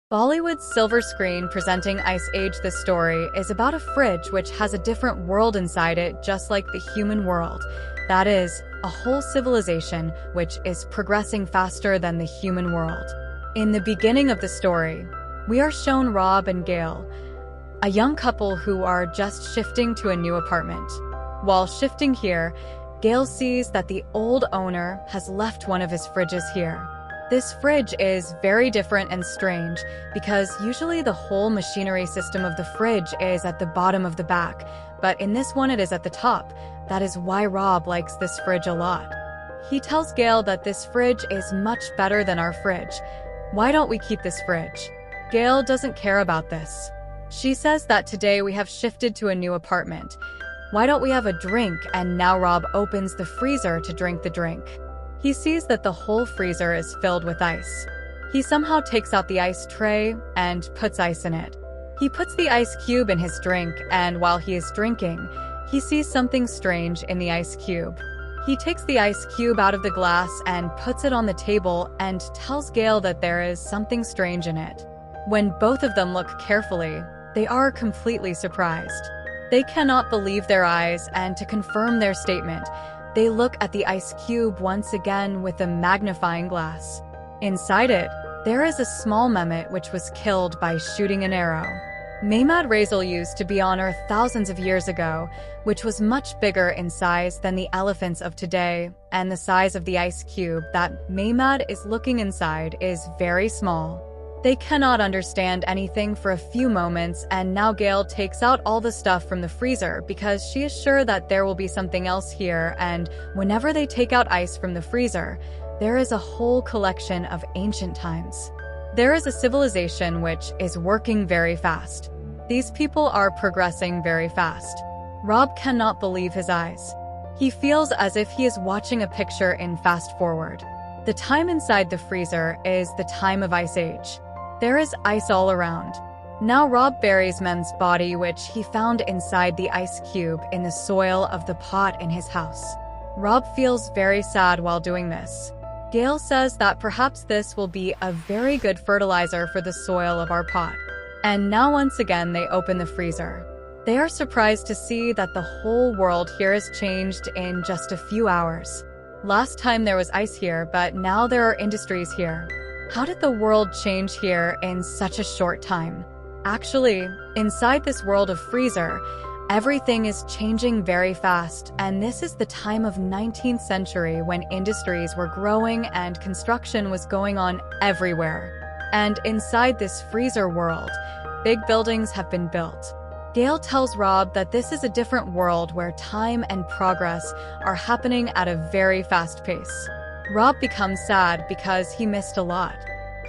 Bollywood's silver screen presenting Ice Age the story is about a fridge which has a different world inside it, just like the human world. That is, a whole civilization which is progressing faster than the human world. In the beginning of the story, we are shown Rob and Gail, a young couple who are just shifting to a new apartment. While shifting here, Gail sees that the old owner has left one of his fridges here. This fridge is very different and strange because usually the whole machinery system of the fridge is at the bottom of the back, but in this one it is at the top. That is why Rob likes this fridge a lot. He tells Gail that this fridge is much better than our fridge. Why don't we keep this fridge? Gail doesn't care about this. She says that today we have shifted to a new apartment. Why don't we have a drink? And now Rob opens the freezer to drink the drink. He sees that the whole freezer is filled with ice. He somehow takes out the ice tray and puts ice in it. He puts the ice cube in his drink, and while he is drinking, he sees something strange in the ice cube. He takes the ice cube out of the glass and puts it on the table and tells Gail that there is something strange in it. When both of them look carefully, they are completely surprised. They cannot believe their eyes, and to confirm their statement, they look at the ice cube once again with a magnifying glass. Inside it, there is a small mammoth which was killed by shooting an arrow. Mammoth Razel used to be on Earth thousands of years ago, which was much bigger in size than the elephants of today, and the size of the ice cube that Mammoth is looking inside is very small. They cannot understand anything for a few moments, and now Gail takes out all the stuff from the freezer because she is sure that there will be something else here, and whenever they take out ice from the freezer, there is a whole collection of ancient times. There is a civilization which is working very fast. These people are progressing very fast. Rob cannot believe his eyes. He feels as if he is watching a picture in fast forward. The time inside the freezer is the time of Ice Age. There is ice all around. Now Rob buries Men's body, which he found inside the ice cube, in the soil of the pot in his house. Rob feels very sad while doing this. Gail says that perhaps this will be a very good fertilizer for the soil of our pot. And now once again they open the freezer. They are surprised to see that the whole world here has changed in just a few hours. Last time there was ice here, but now there are industries here. How did the world change here in such a short time? Actually, inside this world of freezer, everything is changing very fast, and this is the time of 19th century when industries were growing and construction was going on everywhere. And inside this freezer world, big buildings have been built. Gail tells Rob that this is a different world where time and progress are happening at a very fast pace. Rob becomes sad because he missed a lot.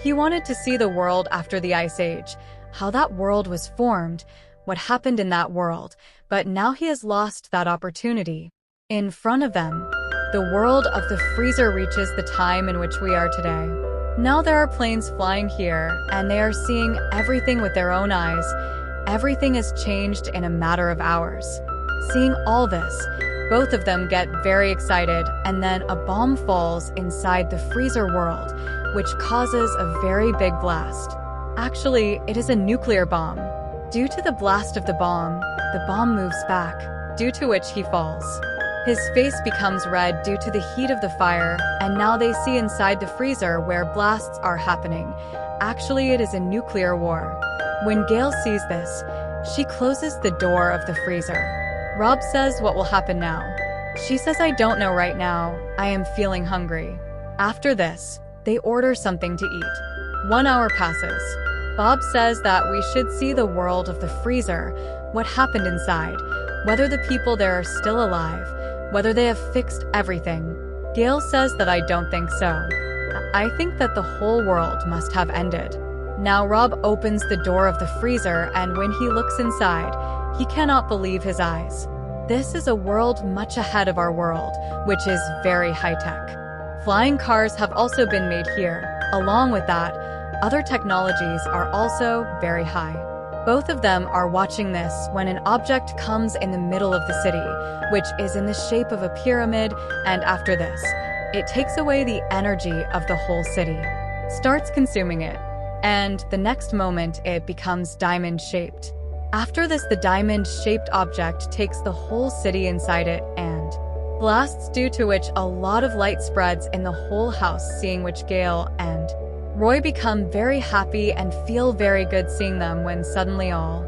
He wanted to see the world after the Ice Age, how that world was formed, what happened in that world, but now he has lost that opportunity. In front of them, the world of the freezer reaches the time in which we are today. Now there are planes flying here, and they are seeing everything with their own eyes. Everything has changed in a matter of hours. Seeing all this, both of them get very excited, and then a bomb falls inside the freezer world, which causes a very big blast. Actually, it is a nuclear bomb. Due to the blast of the bomb moves back, due to which he falls. His face becomes red due to the heat of the fire, and now they see inside the freezer where blasts are happening. Actually, it is a nuclear war. When Gail sees this, she closes the door of the freezer. Rob says what will happen now. She says, I don't know right now. I am feeling hungry. After this, they order something to eat. 1 hour passes. Bob says that we should see the world of the freezer, what happened inside, whether the people there are still alive, whether they have fixed everything. Gail says that I don't think so. I think that the whole world must have ended. Now Rob opens the door of the freezer, and when he looks inside, he cannot believe his eyes. This is a world much ahead of our world, which is very high-tech. Flying cars have also been made here. Along with that, other technologies are also very high. Both of them are watching this when an object comes in the middle of the city, which is in the shape of a pyramid, and after this, it takes away the energy of the whole city, starts consuming it. and the next moment it becomes diamond-shaped. After this, the diamond-shaped object takes the whole city inside it and blasts, due to which a lot of light spreads in the whole house, seeing which Gale and Roy become very happy and feel very good seeing them when suddenly all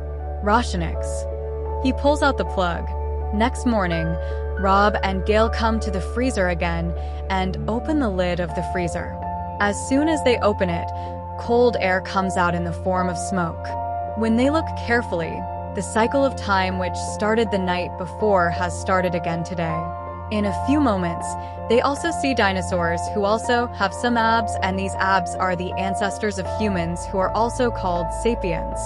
Roshiniks. He pulls out the plug. Next morning, Rob and Gale come to the freezer again and open the lid of the freezer. As soon as they open it, cold air comes out in the form of smoke. When they look carefully, the cycle of time which started the night before has started again today. In a few moments, they also see dinosaurs who also have some abs, and these abs are the ancestors of humans who are also called sapiens.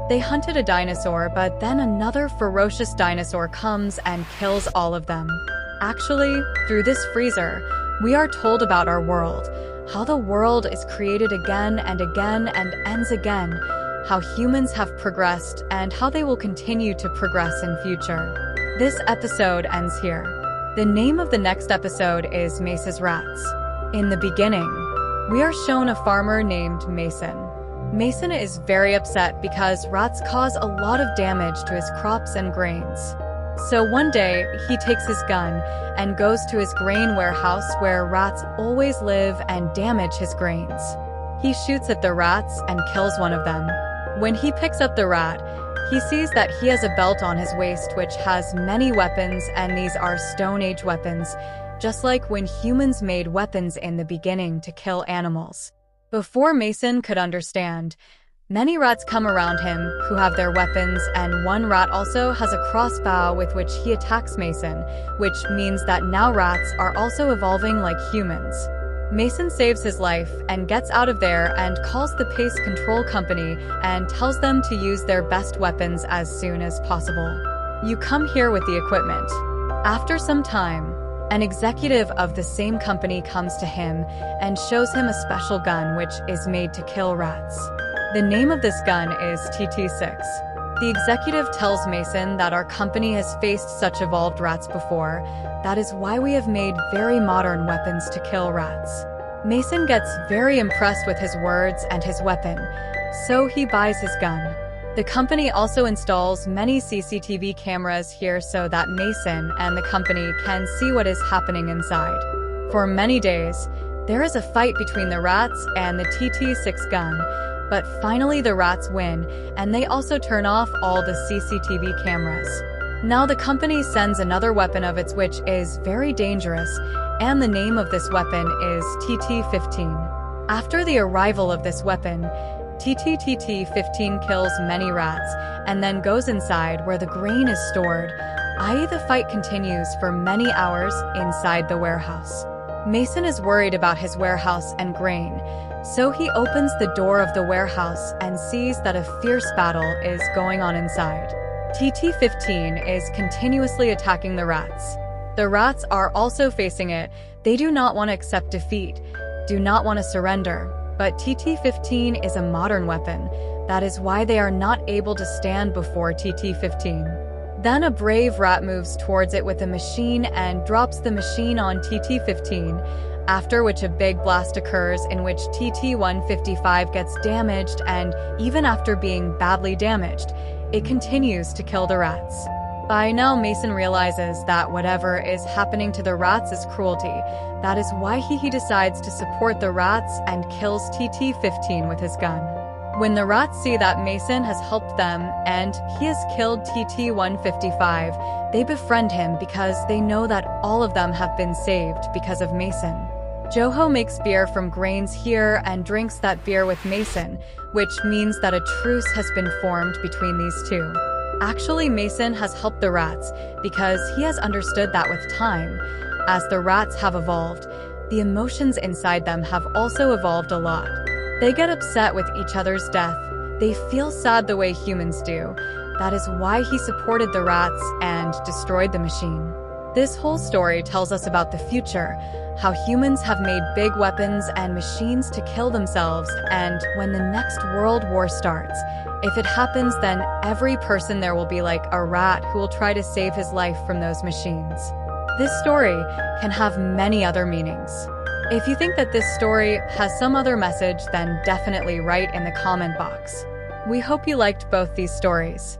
They hunted a dinosaur, but then another ferocious dinosaur comes and kills all of them. Actually, through this freezer, we are told about our world, how the world is created again and again and ends again, how humans have progressed and how they will continue to progress in future. This episode ends here. The name of the next episode is Mace's Rats. In the beginning, we are shown a farmer named Mason. Mason is very upset because rats cause a lot of damage to his crops and grains. So one day, he takes his gun and goes to his grain warehouse where rats always live and damage his grains. He shoots at the rats and kills one of them. When he picks up the rat, he sees that he has a belt on his waist which has many weapons, and these are Stone Age weapons, just like when humans made weapons in the beginning to kill animals. Before Mason could understand, many rats come around him who have their weapons, and one rat also has a crossbow with which he attacks Mason, which means that now rats are also evolving like humans. Mason saves his life and gets out of there and calls the pest control company and tells them to use their best weapons as soon as possible. You come here with the equipment. After some time, an executive of the same company comes to him and shows him a special gun which is made to kill rats. The name of this gun is TT6. The executive tells Mason that our company has faced such evolved rats before. That is why we have made very modern weapons to kill rats. Mason gets very impressed with his words and his weapon, so he buys his gun. The company also installs many CCTV cameras here so that Mason and the company can see what is happening inside. For many days, there is a fight between the rats and the TT6 gun, but finally the rats win, and they also turn off all the CCTV cameras. Now the company sends another weapon of its which is very dangerous, and the name of this weapon is TT15. After the arrival of this weapon, TT15 kills many rats and then goes inside where the grain is stored, i.e. the fight continues for many hours inside the warehouse. Mason is worried about his warehouse and grain, so he opens the door of the warehouse and sees that a fierce battle is going on inside. TT15 is continuously attacking the rats. The rats are also facing it. They do not want to accept defeat, do not want to surrender. But TT15 is a modern weapon. That is why they are not able to stand before TT15. Then a brave rat moves towards it with a machine and drops the machine on TT15, after which a big blast occurs in which TT155 gets damaged, and even after being badly damaged, it continues to kill the rats. By now, Mason realizes that whatever is happening to the rats is cruelty. That is why he decides to support the rats and kills TT15 with his gun. When the rats see that Mason has helped them and he has killed TT155, they befriend him because they know that all of them have been saved because of Mason. Joho makes beer from grains here and drinks that beer with Mason, which means that a truce has been formed between these two. Actually, Mason has helped the rats because he has understood that with time, as the rats have evolved, the emotions inside them have also evolved a lot. They get upset with each other's death. They feel sad the way humans do. That is why he supported the rats and destroyed the machine. This whole story tells us about the future, how humans have made big weapons and machines to kill themselves, and when the next world war starts, if it happens, then every person there will be like a rat who will try to save his life from those machines. This story can have many other meanings. If you think that this story has some other message, then definitely write in the comment box. We hope you liked both these stories.